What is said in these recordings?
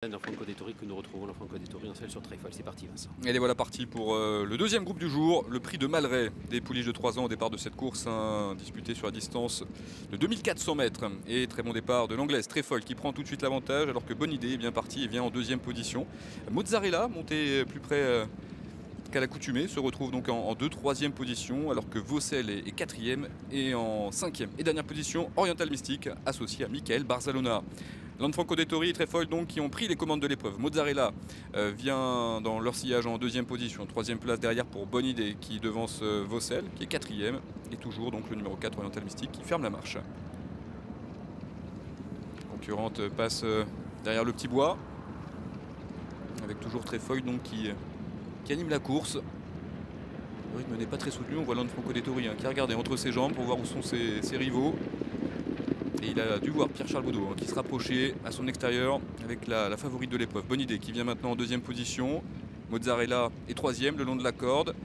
Franco Dettori que nous retrouvons la Franco Dettori en selle sur Treyfolle. C'est parti, Vincent. Et les voilà partis pour le deuxième groupe du jour, le prix de Malray des pouliches de 3 ans au départ de cette course, disputée sur la distance de 2400 mètres. Et très bon départ de l'anglaise Treyfolle qui prend tout de suite l'avantage alors que Bonne Idée est bien parti et vient en deuxième position. Mozzarella, monté plus près qu'à l'accoutumée, se retrouve donc en 2-3e position alors que Vaucelles est 4e et en 5e et dernière position Oriental Mystique associé à Michael Barzalona. Lanfranco Dettori et Treyfolle donc qui ont pris les commandes de l'épreuve. Mozzarella vient dans leur sillage en 2e position, 3e place derrière pour Bonne Idée qui devance Vaucelles qui est 4e et toujours donc le numéro 4 Oriental Mystique qui ferme la marche. La concurrente passe derrière le petit bois avec toujours Treyfolle donc qui anime la course. Le rythme n'est pas très soutenu, on voit Lanfranco Dettori qui a regardé entre ses jambes pour voir où sont ses rivaux. Et il a dû voir Pierre-Charles Baudot qui se rapprochait à son extérieur avec la favorite de l'épreuve. Bonne Idée qui vient maintenant en 2e position. Mozzarella est 3e le long de la corde.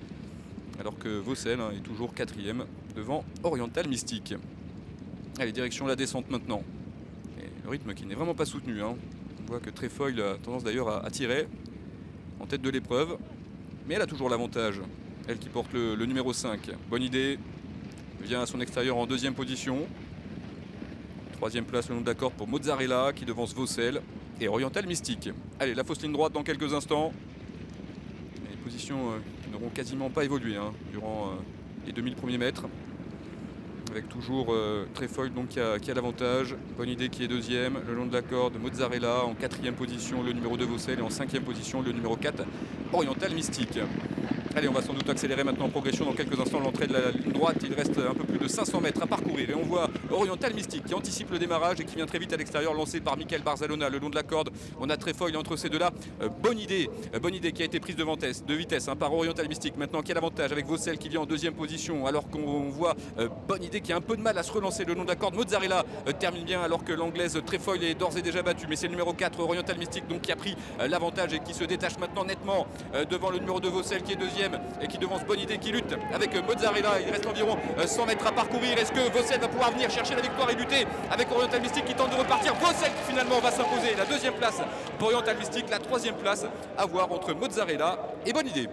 Alors que Vaucelles est toujours 4e devant Oriental Mystique. Allez, direction la descente maintenant. Et le rythme qui n'est vraiment pas soutenu. On voit que Treyfolle a tendance d'ailleurs à tirer en tête de l'épreuve. Mais elle a toujours l'avantage. Elle qui porte le numéro 5. Bonne Idée vient à son extérieur en 2e position. 3e place le long de la corde pour Mozzarella qui devance Vaucelles et Oriental Mystique. Allez, la fausse ligne droite dans quelques instants. Les positions qui n'auront quasiment pas évolué durant les 2000 premiers mètres. Avec toujours Treyfolle donc qui a l'avantage. Bonne Idée qui est 2e le long de la corde. Mozzarella en 4e position, le numéro 2 Vaucelles et en 5e position le numéro 4 Oriental Mystique. Allez, on va sans doute accélérer maintenant en progression dans quelques instants l'entrée de la ligne droite. Il reste un peu plus de 500 mètres à parcourir et on voit Oriental Mystique qui anticipe le démarrage et qui vient très vite à l'extérieur, lancé par Michael Barzalona le long de la corde. On a Treyfolle entre ces deux-là. Bonne Idée qui a été prise de vitesse par Oriental Mystique maintenant qui a l'avantage avec Vaucelles qui vient en 2e position alors qu'on voit Bonne Idée qui a un peu de mal à se relancer le long de la corde. Mozzarella termine bien alors que l'anglaise Treyfolle est d'ores et déjà battue, mais c'est le numéro 4 Oriental Mystique donc qui a pris l'avantage et qui se détache maintenant nettement devant le numéro 2 Vaucelles qui est 2e et qui devance Bonne Idée qui lutte avec Mozzarella. Il reste environ 100 mètres à parcourir. Est-ce que Vaucelles va pouvoir venir chercher la victoire et lutter avec Oriental Mystique qui tente de repartir? Vaucelles qui finalement va s'imposer. La 2e place pour Oriental Mystique, la 3e place à voir entre Mozzarella et Bonne Idée.